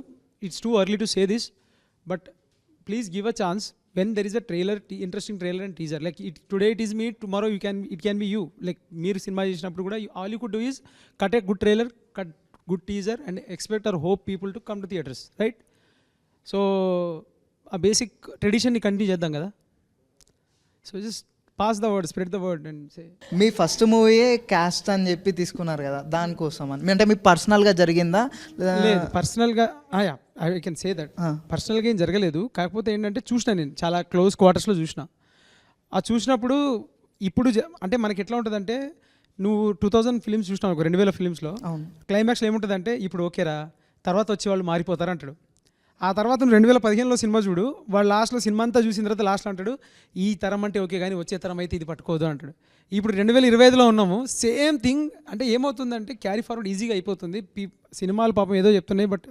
it's too early to say this, but please give a chance when there is a trailer, interesting trailer and teaser. Like today it is me, tomorrow it can be you. Like meer cinema chesinapudu kuda all you could do is cut a good trailer, cut good teaser and expect or hope people to come to theaters, right? So a basic tradition ni continue cheddam kada. So just pass the word, spread the word and say. మీ first మూవీయే cast అని చెప్పి తీసుకున్నారు కదా, దానికోసం అని అంటే మీకు పర్సనల్గా జరిగిందా? లేదు, పర్సనల్గా ఐ కెన్ సే దట్ పర్సనల్గా ఏం జరగలేదు. కాకపోతే ఏంటంటే చూసిన, నేను చాలా క్లోజ్ క్వార్టర్స్లో చూసిన. ఆ చూసినప్పుడు ఇప్పుడు అంటే మనకి ఎట్లా ఉంటుందంటే, నువ్వు 2000 ఫిలిమ్స్ చూసినావు, ఒక 2000 ఫిలిమ్స్లో క్లైమాక్స్లో ఏముంటుందంటే ఇప్పుడు ఓకేరా, తర్వాత వచ్చి వాళ్ళు మారిపోతారు అంటాడు. ఆ తర్వాత నువ్వు 2015లో సినిమా చూడు, వాడు లాస్ట్లో సినిమా అంతా చూసిన తర్వాత లాస్ట్లో అంటాడు ఈ తరం అంటే ఓకే కానీ వచ్చే తరం అయితే ఇది పట్టుకోదు అంటాడు. ఇప్పుడు 2025లో ఉన్నాము, సేమ్ థింగ్. అంటే ఏమవుతుందంటే క్యారీ ఫార్వర్డ్ ఈజీగా అయిపోతుంది. సినిమాలు పాపం ఏదో చెప్తున్నాయి, బట్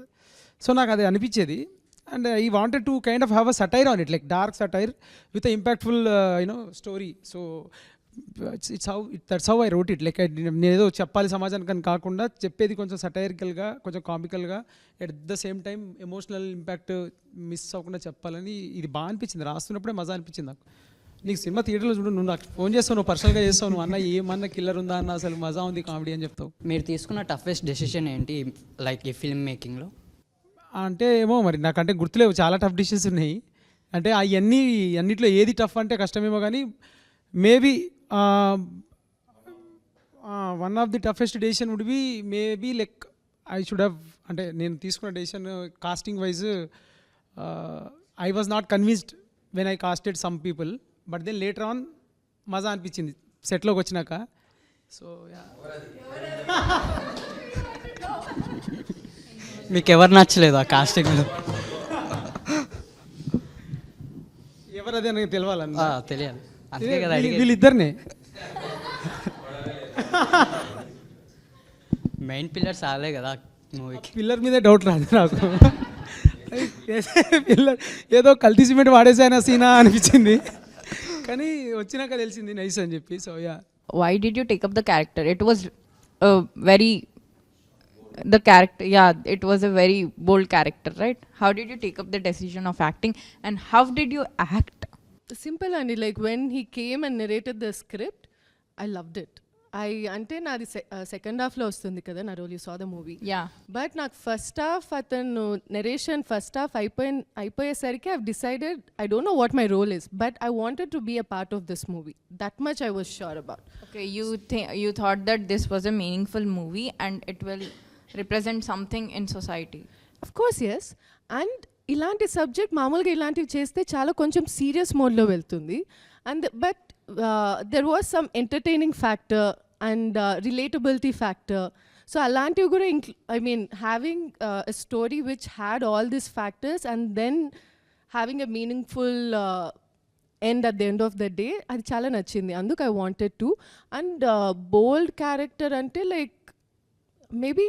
సో నాకు అది అనిపించేది. And I wanted to kind of have a satire on it, like dark satire with impactful story. So that's how I wrote it. Like నేను ఏదో చెప్పాలి సమాజానికి అని కాకుండా చెప్పేది కొంచెం సటైరికల్గా, కొంచెం కామికల్గా, at the same time emotional impact miss అవ్వకుండా చెప్పాలని. ఇది బాగా అనిపించింది, రాస్తున్నప్పుడే మజా అనిపించింది నాకు. నీకు సినిమా థియేటర్లో చూడు, నువ్వు నాకు ఫోన్ చేస్తావు, నువ్వు పర్సనల్గా చేస్తావు, నువ్వు అన్న ఏమన్నా కిల్లర్ ఉందా అన్న, అసలు మజా ఉంది కామెడీ అని చెప్తావు. మీరు తీసుకున్న టఫెస్ట్ డెసిషన్ ఏంటి లైక్ ఈ ఫిల్మ్ మేకింగ్లో? అంటే ఏమో మరి నాకంటే గుర్తులేవు, చాలా టఫ్ డిసిషన్స్ ఉన్నాయి. అంటే అన్నిట్లో ఏది టఫ్ అంటే కష్టమేమో, కానీ maybe one of the toughest decision would be maybe like I should have, అంటే నేను తీసుకున్న decision casting wise I was not convinced when I casted some people, but then later on మజా అనిపించింది సెట్లోకి వచ్చినాక. సో మీకు ఎవరు నచ్చలేదు ఆ కాస్టింగ్లో? ఎవరు అదే నాకు తెలియాలి, తెలియాలి, అందుకే కదా వీళ్ళిద్దరినే మెయిన్ పిల్లర్స్ ఆలే కదా మూవీకి. పిల్లర్ మీదే డౌట్ రాదు నాకు. పిల్లర్ ఏదో కల్తీ సిమెంట్ వాడేసాన సీనా అనిపించింది, కానీ వచ్చినాక తెలిసింది నైస్ అని చెప్పి. So yeah. Why did you take up the character? It was a very, the character, yeah, it was a very bold character, right? How did you take up the decision of acting, and how did you act? Simple and like when he came and narrated the script, I loved it. అంటే నాది second హాఫ్లో వస్తుంది కదా నా role, you saw the movie. But నాకు first half అతను narration first half అయిపోయేసరికి I decided I don't know what my role is, but I wanted to be a part of this movie. That much I was sure about. Okay, you thought that this was a meaningful movie and it will represent something in society. Of course yes. And ఇలాంటి subject మామూలుగా ఇలాంటివి చేస్తే చాలా కొంచెం serious మోడ్లో వెళ్తుంది. And but there was some entertaining factor and relatability factor. So alantivi kuda I mean having a story which had all these factors and then having a meaningful end at the end of the day, adi chala nachindi, anduku I wanted to. And bold character ante like maybe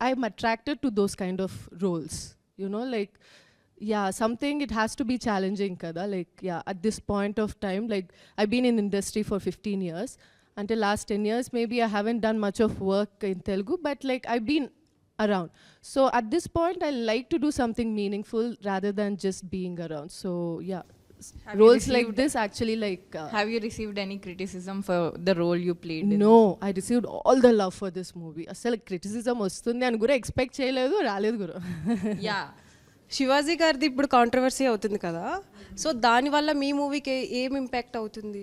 I'm attracted to those kind of roles, you know, like yeah, something it has to be challenging kada, like yeah, at this point of time, like I've been in industry for 15 years. Until last 10 years, maybe I haven't done much of work in Telugu, but like I've been around. So at this point, I like to do something meaningful rather than just being around. So yeah, roles like this actually like... have you received any criticism for the role you played in? No, I received all the love for this movie. Asal criticism vastundi ani gura expect cheyaledu, raaledu gura. Yeah. Shivaji గారిది ఇప్పుడు controversy అవుతుంది కదా, so దానివల్ల మీ మూవీకి ఏం impact అవుతుంది?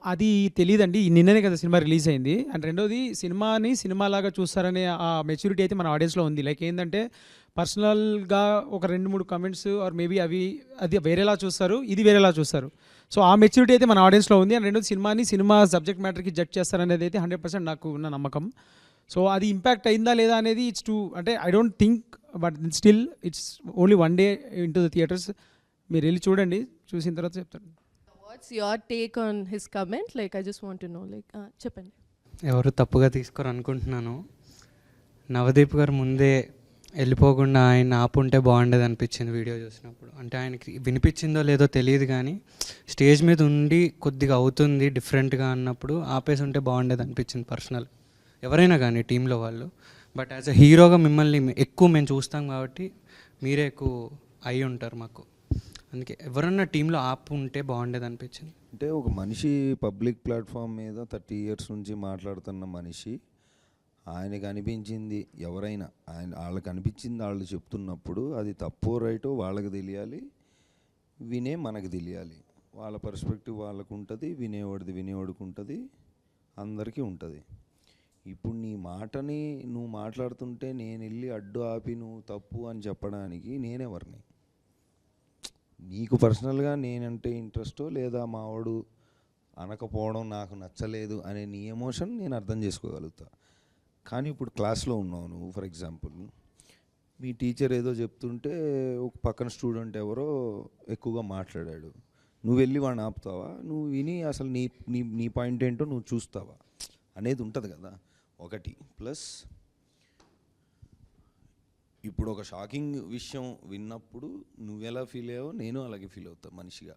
అది తెలియదండి, నిన్ననే కదా సినిమా రిలీజ్ అయింది. అండ్ రెండోది సినిమాని సినిమాలాగా చూస్తారనే ఆ మెచ్యూరిటీ అయితే మన ఆడియన్స్లో ఉంది. లైక్ ఏంటంటే పర్సనల్గా ఒక 2-3 కమెంట్స్ ఆర్ మేబీ అది వేరేలా చూస్తారు, ఇది వేరేలా చూస్తారు. సో ఆ మెచ్యూరిటీ అయితే మన ఆడియన్స్లో ఉంది. అండ్ రెండోది సినిమా సబ్జెక్ట్ మ్యాటర్కి జడ్జ్ చేస్తారనేది అయితే 100% నాకు ఉన్న నమ్మకం. సో అది ఇంపాక్ట్ అయిందా లేదా అనేది ఇట్స్ టూ, అంటే I don't think, but still it's only 1 day in to the theatres. మీరు వెళ్ళి చూడండి, చూసిన తర్వాత చెప్తాను. What's your take on his comment? Like I just want to know, like చెప్పండి. ఎవరు తప్పుగా తీసుకోరు అనుకుంటున్నాను. నవదీప్ గారు ముందే వెళ్ళిపోకుండా ఆయన ఆపుంటే బాగుండేది అనిపించింది వీడియో చూసినప్పుడు. అంటే ఆయనకి వినిపించిందో లేదో తెలియదు, కానీ స్టేజ్ మీద ఉండి కొద్దిగా అవుతుంది డిఫరెంట్గా అన్నప్పుడు ఆపేసి ఉంటే బాగుండేది అనిపించింది పర్సనల్. ఎవరైనా కానీ టీంలో వాళ్ళు, బట్ యాజ్ అ హీరోగా మిమ్మల్ని ఎక్కువ మేము చూస్తాం కాబట్టి మీరే ఎక్కువ అయి ఉంటారు మాకు. అందుకే ఎవరన్నా టీంలో ఆపు ఉంటే బాగుండేది అనిపించింది. అంటే ఒక మనిషి పబ్లిక్ ప్లాట్ఫామ్ మీద 30 years నుంచి మాట్లాడుతున్న మనిషి, ఆయనకు అనిపించింది ఎవరైనా వాళ్ళకి అనిపించింది వాళ్ళు చెప్తున్నప్పుడు అది తప్పో రైటో వాళ్ళకి తెలియాలి, వినే మనకు తెలియాలి. వాళ్ళ పర్స్పెక్టివ్ వాళ్ళకు ఉంటుంది, వినేవాడికి ఉంటుంది, అందరికీ ఉంటుంది. ఇప్పుడు నీ మాటని నువ్వు మాట్లాడుతుంటే నేను వెళ్ళి అడ్డు ఆపి నువ్వు తప్పు అని చెప్పడానికి నేనెవరిని? నీకు పర్సనల్గా నేనంటే ఇంట్రెస్టో లేదా మావాడు అనకపోవడం నాకు నచ్చలేదు అనే నీ ఎమోషన్ నేను అర్థం చేసుకోగలుగుతా. కానీ ఇప్పుడు క్లాస్లో ఉన్నావు నువ్వు, ఫర్ ఎగ్జాంపుల్ మీ టీచర్ ఏదో చెప్తుంటే ఒక పక్కన స్టూడెంట్ ఎవరో ఎక్కువగా మాట్లాడాడు, నువ్వు వెళ్ళి వాడిని ఆపుతావా? నువ్వు విని అసలు నీ పాయింట్ ఏంటో నువ్వు చూస్తావా అనేది ఉంటుంది కదా ఒకటి. ప్లస్ ఇప్పుడు ఒక షాకింగ్ విషయం విన్నప్పుడు నువ్వెలా ఫీల్ అయ్యావో నేను అలాగే ఫీల్ అవుతా మనిషిగా.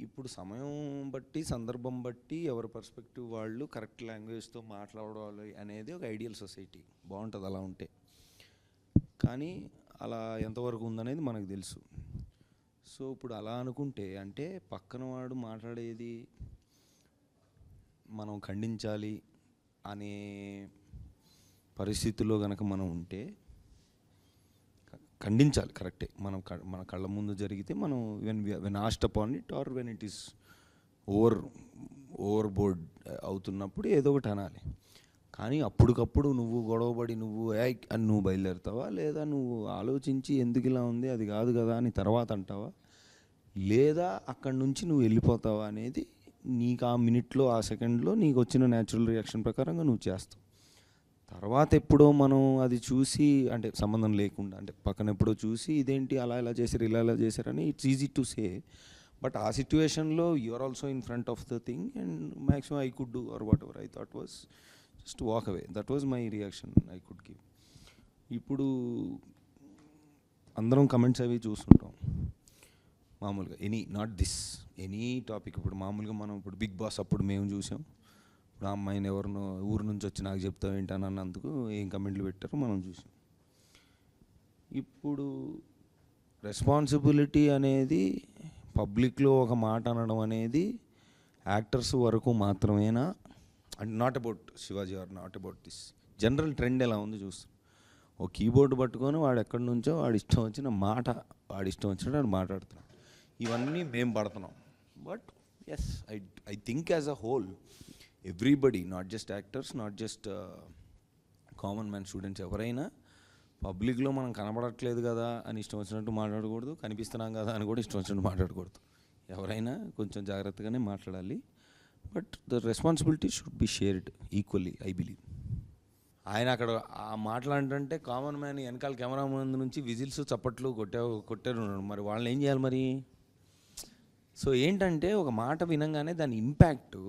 ఇప్పుడు సమయం బట్టి సందర్భం బట్టి ఎవరి పర్స్పెక్టివ్ వాళ్ళు కరెక్ట్ లాంగ్వేజ్తో మాట్లాడాలి అనేది ఒక ఐడియల్ సొసైటీ, బాగుంటుంది అలా ఉంటే. కానీ అలా ఎంతవరకు ఉందనేది మనకు తెలుసు. సో ఇప్పుడు అలా అనుకుంటే అంటే పక్కన వాడు మాట్లాడేది మనం ఖండించాలి అనే పరిస్థితుల్లో కనుక మనం ఉంటే ఖండించాలి, కరెక్టే. మన కళ్ళ ముందు జరిగితే మనం when asked upon it or when it is over board అవుతున్నప్పుడు ఏదో ఒకటి అనాలి. కానీ అప్పటికప్పుడు నువ్వు గొడవపడి నువ్వు బయలుదేరుతావా, లేదా నువ్వు ఆలోచించి ఎందుకు ఇలా ఉంది అది కాదు కదా అని తర్వాత అంటావా, లేదా అక్కడి నుంచి నువ్వు వెళ్ళిపోతావా అనేది నీకు ఆ మినిట్లో ఆ సెకండ్లో నీకు వచ్చిన న్యాచురల్ రియాక్షన్ ప్రకారంగా నువ్వు చేస్తావు. తర్వాత ఎప్పుడో మనం అది చూసి అంటే సంబంధం లేకుండా అంటే పక్కన ఎప్పుడో చూసి ఇదేంటి అలా ఇలా చేశారు ఇలా చేశారని it's easy to say. But ఆ సిచ్యువేషన్లో you're also in front of the thing and maximum I could do or whatever I thought was just walk away. That was my reaction I could give. ఇప్పుడు అందరం comments అవి చూస్తుంటాం మామూలుగా, any topic. ఇప్పుడు మామూలుగా మనం ఇప్పుడు big boss అప్పుడు మేము చూసాం, ఇప్పుడు ఆ అమ్మాయిని ఎవరినో ఊరు నుంచి వచ్చి నాకు చెప్తావు ఏంటని అన్నందుకు ఏం కమెంట్లు పెట్టారో మనం చూసాం. ఇప్పుడు రెస్పాన్సిబిలిటీ అనేది పబ్లిక్లో ఒక మాట అనడం అనేది యాక్టర్స్ వరకు మాత్రమేనా, and not about Shivaji or not about this general trend ఎలా ఉంది చూస్తాం. ఓ కీబోర్డ్ పట్టుకొని వాడు ఎక్కడి నుంచో వాడి ఇష్టం వచ్చిన మాట వాడి ఇష్టం వచ్చినట్టు వాడు మాట్లాడుతున్నాడు. ఇవన్నీ మేము పడుతున్నాం. But yes I think as a whole everybody, not just actors, not just common man students, ఎవరైనా పబ్లిక్లో మనం కనబడట్లేదు కదా అని ఇష్టం వచ్చినట్టు మాట్లాడకూడదు, కనిపిస్తున్నాం కదా అని కూడా ఇష్టం వచ్చినట్టు మాట్లాడకూడదు. ఎవరైనా కొంచెం జాగ్రత్తగానే మాట్లాడాలి. But the responsibility should be shared equally I believe. ఆయన అక్కడ ఆ మాట్లాడంటే కామన్ మ్యాన్ వెనకాల కెమెరా ముందు నుంచి విజిల్స్ చప్పట్లు కొట్టారు, మరి వాళ్ళని ఏం చేయాలి మరి? సో ఏంటంటే ఒక మాట వినంగానే దాని ఇంపాక్టు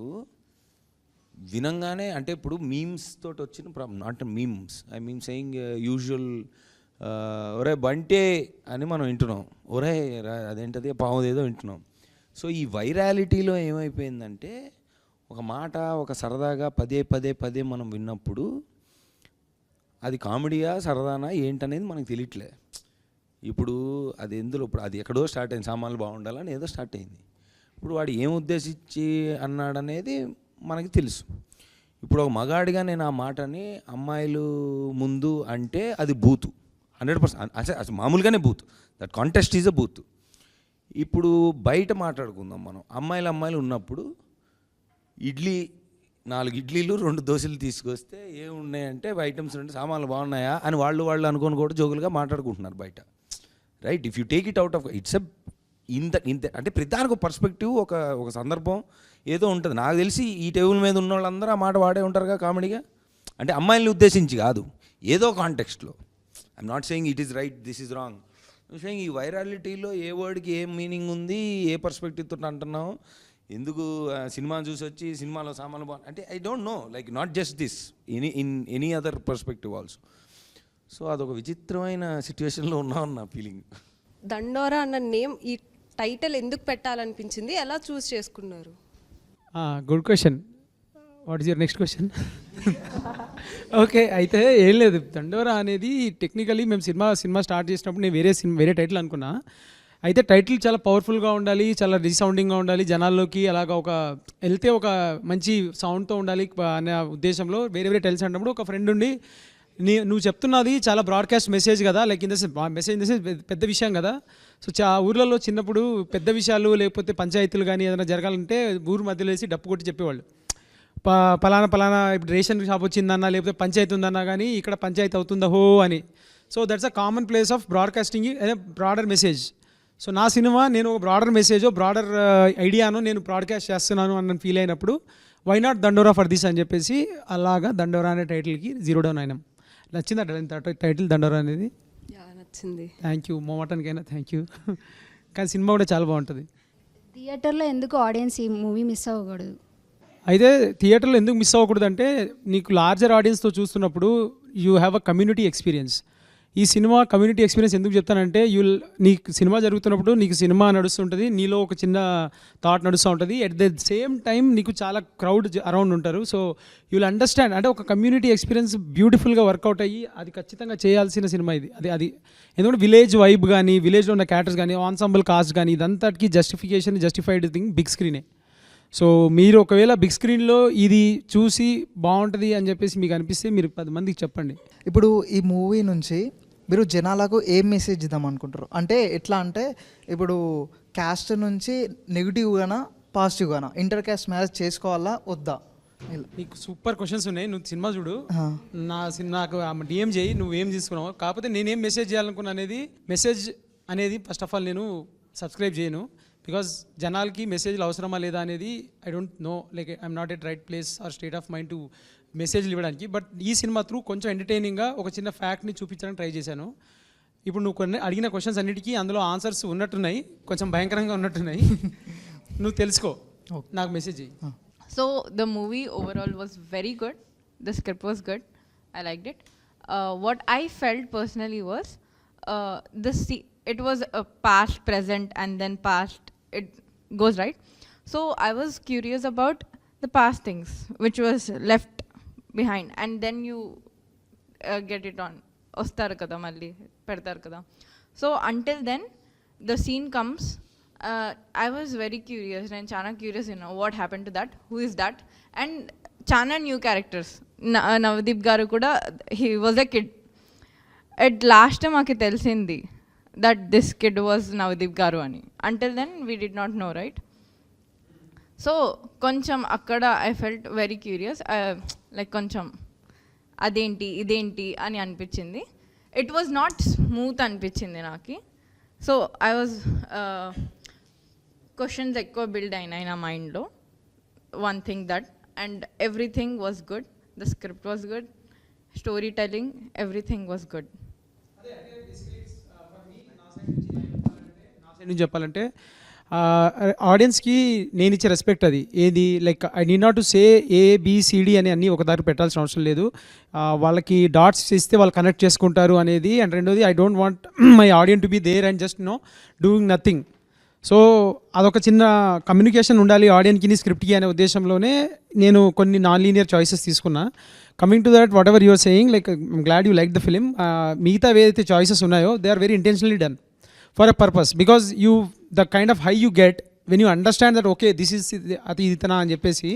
వినంగానే అంటే ఇప్పుడు మీమ్స్ తోటి వచ్చిన problem, not memes I mean saying usual ఒరే బంటే అని మనం వింటున్నాం, ఒరే అదేంటది పావుదేదో వింటున్నాం. సో ఈ వైరాలిటీలో ఏమైపోయిందంటే ఒక మాట ఒక సరదాగా పదే మనం విన్నప్పుడు అది కామెడీయా సరదానా ఏంటనేది మనకు తెలియట్లే. ఇప్పుడు అది ఎందులో ఇప్పుడు అది ఎక్కడో స్టార్ట్ అయింది, సామాన్లు బాగుండాలని ఏదో స్టార్ట్ అయింది. ఇప్పుడు వాడు ఏం ఉద్దేశించి అన్నాడనేది మనకి తెలుసు. ఇప్పుడు ఒక మగాడిగా నేను ఆ మాటని అమ్మాయిలు ముందు అంటే అది బూతు 100%, అసలు మామూలుగానే బూతు, దట్ కాంటెస్ట్ ఈజ్ అ బూతు. ఇప్పుడు బయట మాట్లాడుకుందాం మనం, అమ్మాయిలు ఉన్నప్పుడు 4 ఇడ్లీలు 2 దోశలు తీసుకొస్తే ఏమున్నాయంటే ఐటమ్స్ ఉంటే సామాన్లు బాగున్నాయా అని వాళ్ళు అనుకొని కూడా జోకులుగా మాట్లాడుకుంటున్నారు బయట, right? If you take it out of it's ఇంత అంటే ప్రతిదానికి ఒక పర్స్పెక్టివ్ ఒక సందర్భం ఏదో ఉంటుంది. నాకు తెలిసి ఈ టేబుల్ మీద ఉన్న వాళ్ళందరూ ఆ మాట వాడే ఉంటారుగా కామెడీగా, అంటే అమ్మాయిల్ని ఉద్దేశించి కాదు, ఏదో కాంటెక్స్ట్లో. I'm not saying it is right, this is wrong. Saying ఈ వైరాలిటీలో ఏ వర్డ్కి ఏం మీనింగ్ ఉంది, ఏ పర్స్పెక్టివ్తో అంటున్నావు, ఎందుకు సినిమా చూసి వచ్చి సినిమాలో సామాన్లు బాగుంది అంటే I don't know, like not just this, in any other perspective also. So అదొక విచిత్రమైన సిచ్యువేషన్లో ఉన్నాం నా ఫీలింగ్. దండోరా అన్న నేమ్ ఈ టైటిల్ ఎందుకు పెట్టాలనిపించింది, ఎలా చూస్ చేసుకున్నారు? Good question. What is your next question? Okay, అయితే ఏం లేదు, దండోరా అనేది టెక్నికలీ మేము సినిమా స్టార్ట్ చేసినప్పుడు నేను వేరే టైటిల్ అనుకున్నా. అయితే టైటిల్ చాలా పవర్ఫుల్గా ఉండాలి, చాలా రీసౌండింగ్గా ఉండాలి, జనాల్లోకి అలాగా ఒక వెళ్తే ఒక మంచి సౌండ్తో ఉండాలి అనే ఉద్దేశంలో వేరే టైటిల్స్ అన్నప్పుడు ఒక ఫ్రెండ్ ఉండి నువ్వు చెప్తున్నది చాలా బ్రాడ్కాస్ట్ మెసేజ్ కదా, లైక్ ఇన్ ద మెసేజ్ పెద్ద విషయం కదా. సో ఊర్లలో చిన్నప్పుడు పెద్ద విషయాలు లేకపోతే పంచాయతీలు కానీ ఏదైనా జరగాలంటే ఊరు మధ్యలో వేసి డప్పు కొట్టి చెప్పేవాళ్ళు, పలానా ఇప్పుడు రేషన్ షాప్ వచ్చిందన్నా లేకపోతే పంచాయతీ ఉందన్నా కానీ ఇక్కడ పంచాయతీ అవుతుందా హో అని. So that's a common place of broadcasting broader message. So నా సినిమా నేను ఒక బ్రాడర్ మెసేజో బ్రాడర్ ఐడియాను నేను బ్రాడ్కాస్ట్ చేస్తున్నాను అన్న ఫీల్ అయినప్పుడు వై నాట్ దండోరా ఫర్ దిస్ అని చెప్పేసి అలాగా దండోరా అనే టైటిల్కి 0 డౌన్ అయినాం. నచ్చిందా టైటిల్ దండోరా అనేది? నచ్చింది. థ్యాంక్ యూ, మోమటానికైనా థ్యాంక్ యూ. కానీ సినిమా కూడా చాలా బాగుంటుంది. థియేటర్లో ఎందుకు ఆడియన్స్ ఈ మూవీ మిస్ అవ్వకూడదు? అయితే థియేటర్లో ఎందుకు మిస్ అవ్వకూడదు అంటే నీకు లార్జర్ ఆడియన్స్తో చూస్తున్నప్పుడు you have a community experience. ఈ సినిమా కమ్యూనిటీ ఎక్స్పీరియన్స్ ఎందుకు చెప్తానంటే నీకు సినిమా జరుగుతున్నప్పుడు నీకు సినిమా నడుస్తుంటుంది, నీలో ఒక చిన్న థాట్ నడుస్తూ ఉంటుంది, ఎట్ ద సేమ్ టైం నీకు చాలా క్రౌడ్ అరౌండ్ ఉంటారు. సో యూ విల్ అండర్స్టాండ్, అంటే ఒక కమ్యూనిటీ ఎక్స్పీరియన్స్ బ్యూటిఫుల్గా వర్కౌట్ అయ్యి అది ఖచ్చితంగా చేయాల్సిన సినిమా ఇది. అది ఎందుకంటే విలేజ్ వైబ్ కానీ, విలేజ్లో ఉన్న క్యారెక్టర్స్ కానీ, ఆన్సాంబుల్ కాస్ట్ కానీ, ఇదంతటికి జస్టిఫైడ్ థింగ్ బిగ్ స్క్రీనే. సో మీరు ఒకవేళ బిగ్ స్క్రీన్లో ఇది చూసి బాగుంటుంది అని చెప్పేసి మీకు అనిపిస్తే మీరు 10 మందికి చెప్పండి. ఇప్పుడు ఈ మూవీ నుంచి మీరు జనాలకు ఏం మెసేజ్ ఇద్దాం అనుకుంటారు? అంటే ఎట్లా అంటే ఇప్పుడు క్యాస్ట్ నుంచి నెగిటివ్గానా పాజిటివ్గానా ఇంటర్ క్యాస్ట్ మ్యారేజ్ చేసుకోవాలా వద్దా? నీకు సూపర్ క్వశ్చన్స్ ఉన్నాయి, నువ్వు సినిమా చూడు, నాకు డిఎం చేయి నువ్వేం తీసుకున్నావు. కాకపోతే నేనేం మెసేజ్ చేయాలనుకున్నా మెసేజ్ అనేది ఫస్ట్ ఆఫ్ ఆల్ నేను సబ్స్క్రైబ్ చేయను, బికాజ్ జనాలకి మెసేజ్లు అవసరమా లేదా అనేది I don't know, like I'm not at right place or state of mind to మెసేజ్లు ఇవ్వడానికి. బట్ ఈ సినిమా త్రూ కొంచెం ఎంటర్టైనింగ్గా ఒక చిన్న ఫ్యాక్ట్ని చూపించడానికి ట్రై చేశాను. ఇప్పుడు నువ్వు కొన్ని అడిగిన క్వశ్చన్స్ అన్నిటికీ అందులో ఆన్సర్స్ ఉన్నట్టున్నాయి, కొంచెం భయంకరంగా ఉన్నట్టున్నాయి. నువ్వు తెలుసుకో, నాకు మెసేజ్ చెయ్యి. So the movie overall was very good. The script was good. I liked it. What I felt personally was it was a past, present, and then past. It goes right. So I was curious about the past things which was left behind, and then you get it on. Ostar kada malli pedtar kada. So until then, the scene comes. I was very curious and chana curious, what happened to that, who is that, and chana new characters. Navdeep garu kuda, he was a kid. At last maaki telisindi that this kid was Navdeep garu ani. Until then we did not know, right? So koncham akkada I felt very curious, like koncham adenti identi ani anpichindi. It was not smooth anpichindi naki. So I was questions ఎక్కువ build అయినాయి నా మైండ్లో. One thing that, and everything was good. The script was good, story telling, everything was good. చెప్పాలంటే ఆడియన్స్కి నేను ఇచ్చే respect అది ఏది, like I need not to say ABCD అని అన్నీ ఒక దారి పెట్టాల్సిన అవసరం లేదు. వాళ్ళకి డాట్స్ ఇస్తే వాళ్ళు కనెక్ట్ చేసుకుంటారు అనేది. అండ్ రెండోది, I don't want my audience to be there and just doing nothing. So అదొక చిన్న కమ్యూనికేషన్ ఉండాలి ఆడియన్కి స్క్రిప్ట్కి అనే ఉద్దేశంలోనే నేను కొన్ని నాన్ లీనియర్ చాయిసెస్ తీసుకున్నా. Coming to that, whatever you're saying, like I'm glad you like the film. మిగతా ఏదైతే చాయిసెస్ ఉన్నాయో they are very intentionally done for a purpose, because the kind of high you get when you understand that okay this is అది ఇతనా అని చెప్పేసి,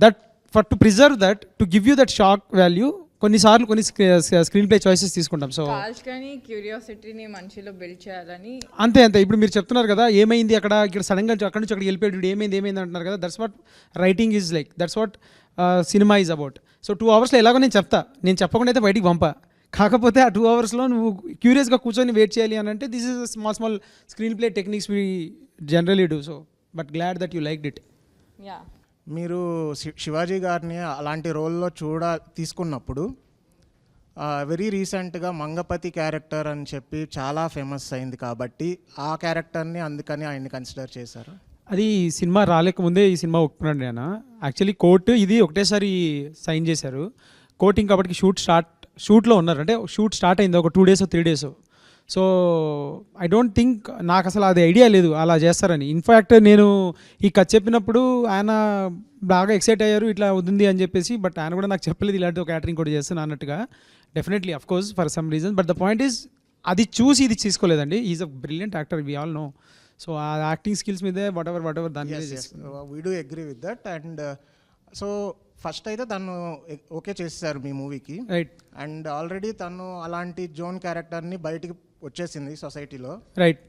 that for to preserve that, to give you that shock value, కొన్నిసార్లు కొన్ని screen play choices తీసుకుంటాం. So క్యూరియాసిటీని మనిషిలో build చేయాలని అంతే. ఇప్పుడు మీరు చెప్తున్నారు కదా ఏమైంది ఇక్కడ సడన్గా అక్కడి నుంచి అక్కడికి వెళ్ళిపోయాడు, ఏమైంది అంటున్నారు కదా, that's what writing is like, that's what cinema is about. So 2 అవర్స్లో ఎలాగో నేను చెప్పకుండా అయితే బయటికి పంపా. కాకపోతే ఆ 2 అవర్స్లో నువ్వు క్యూరియస్గా కూర్చొని వెయిట్ చేయాలి అని అంటే this is small screen play techniques we generally do. So but glad that you liked it. మీరు శివాజీ గారిని అలాంటి రోల్లో తీసుకున్నప్పుడు వెరీ రీసెంట్గా మంగపతి క్యారెక్టర్ అని చెప్పి చాలా ఫేమస్ అయింది కాబట్టి ఆ క్యారెక్టర్ని అందుకని ఆయన్ని కన్సిడర్ చేశారు. అది సినిమా రాలేకముందే ఈ సినిమా ఒప్పుకున్నాడు నేను. యాక్చువల్లీ కోర్టు ఇది ఒకటేసారి సైన్ చేశారు. కోర్టు ఇంకా అప్పటికి షూట్లో ఉన్నారు, అంటే షూట్ స్టార్ట్ అయింది ఒక 2 days 3 days. So I don't think, నాకు అసలు అది ఐడియా లేదు అలా చేస్తారని. ఇన్ఫ్యాక్ట్ నేను ఈ కథ చెప్పినప్పుడు ఆయన బాగా ఎక్సైట్ అయ్యారు ఇట్లా ఉంది అని చెప్పేసి, బట్ ఆయన కూడా నాకు చెప్పలేదు ఇలాంటి ఒక క్యాటరింగ్ కూడా చేస్తాను అన్నట్టుగా. Definitely of course for some reason, but the point is అది చూసి ఇది తీసుకోలేదండి. Is a brilliant actor, we all know. So ఆ యాక్టింగ్ స్కిల్స్ మీదే వాట్ ఎవర్ దాని మీద we do agree with that. And so first అయితే తను ఓకే చేసేసారు మీ మూవీకి, రైట్. అండ్ ఆల్రెడీ తను అలాంటి జోన్ క్యారెక్టర్ని బయటికి వచ్చేసింది సొసైటీలో, రైట్.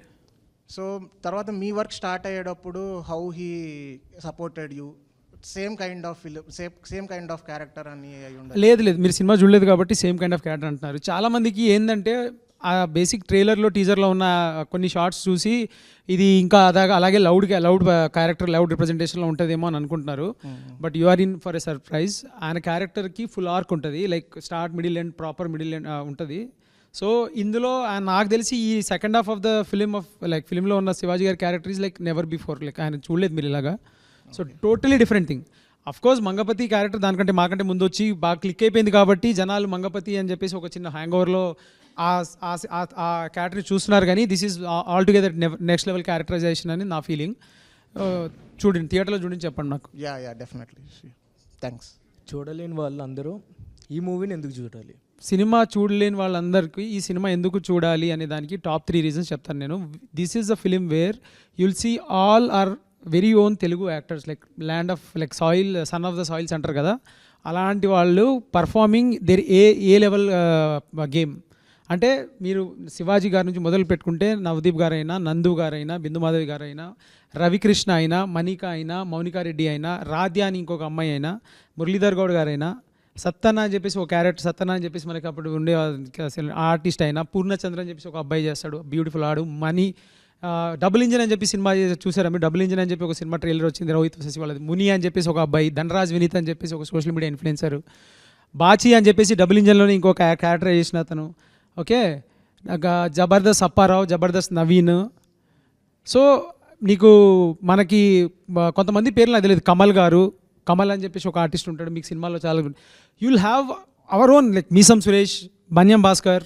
సో తర్వాత మీ వర్క్ స్టార్ట్ అయ్యేటప్పుడు how he supported you, same kind of film, same kind of character అని లేదు మీరు సినిమా చూడలేదు కాబట్టి సేమ్ కైండ్ ఆఫ్ క్యారెక్టర్ అంటున్నారు. చాలామందికి ఏంటంటే ఆ బేసిక్ ట్రైలర్లో టీజర్లో ఉన్న కొన్ని షార్ట్స్ చూసి ఇది ఇంకా అలాగే లౌడ్ క్యారెక్టర్ లౌడ్ రిప్రజెంటేషన్లో ఉంటుందేమో అని అనుకుంటున్నారు. But you are in for a surprise. ఆయన క్యారెక్టర్కి ఫుల్ ఆర్క్ ఉంటుంది, like start middle end proper middle end ఉంటుంది. సో ఇందులో నాకు తెలిసి ఈ సెకండ్ హాఫ్ ఆఫ్ ద ఫిలింలో ఉన్న శివాజీ గారి character is like never before, like ఆయన చూడలేదు మీరు ఇలాగా. So totally different thing. Of course Mangapathi character దానికంటే మాకంటే ముందు వచ్చి బాగా క్లిక్ అయిపోయింది కాబట్టి జనాలు మంగపతి అని చెప్పేసి ఒక చిన్న హ్యాంగ్ ఓవర్లో ఆ క్యారెక్టర్ని చూస్తున్నారు కానీ this is all together next level characterization అని నా ఫీలింగ్. చూడండి, థియేటర్లో చూడండి, చెప్పండి నాకు. Yeah definitely, thanks. చూడలేని వాళ్ళందరూ ఈ మూవీని ఎందుకు చూడాలి? సినిమా చూడలేని వాళ్ళందరికీ ఈ సినిమా ఎందుకు చూడాలి అనే దానికి టాప్ 3 రీజన్స్ చెప్తాను నేను. This is the film where you'll see all are very own Telugu actors, like land of like soil, son of the soils అంటారు కదా, అలాంటి వాళ్ళు performing their A level game. అంటే మీరు శివాజీ గారి నుంచి మొదలు పెట్టుకుంటే నవదీప్ గారైనా, నందు గారైనా, బిందుమాధవి గారైనా, రవికృష్ణ అయినా, మణిక అయినా, మౌనికారెడ్డి అయినా, రాధ్య అని ఇంకొక అమ్మాయి అయినా, మురళీధర్ గౌడ్ గారైనా, సత్తన్న అని చెప్పేసి ఒక క్యారెక్టర్, సత్తన్న అని చెప్పేసి మనకి అప్పుడు ఉండే ఆర్టిస్ట్ అయినా, పూర్ణచంద్ర అని చెప్పేసి ఒక అబ్బాయి చేస్తాడు, బ్యూటిఫుల్ ఆడు. మనీ, డబుల్ ఇంజిన్ అని చెప్పి సినిమా చూసారా మీరు? డబుల్ ఇంజిన్ అని చెప్పి ఒక సినిమా ట్రైలర్ వచ్చింది రోహిత్ శశి వాళ్ళది. ముని అని చెప్పేసి ఒక అబ్బాయి, ధనరాజ్ వినీత్ అని చెప్పేసి ఒక సోషల్ మీడియా ఇన్ఫ్లుయెన్సర్, బాచి అని చెప్పేసి డబుల్ ఇంజిన్లోనే ఇంకొక క్యారెక్టర్ చేసిన అతను. ఓకే, జబర్దస్త్ అప్పారావు, జబర్దస్త్ నవీన్. సో నీకు మనకి కొంతమంది పేర్లు నాకు తెలియదు, కమల్ గారు, కమల్ అని చెప్పేసి ఒక ఆర్టిస్ట్ ఉంటాడు మీకు సినిమాలో చాలా. You will have our own like మీసం సురేష్, బన్యం భాస్కర్,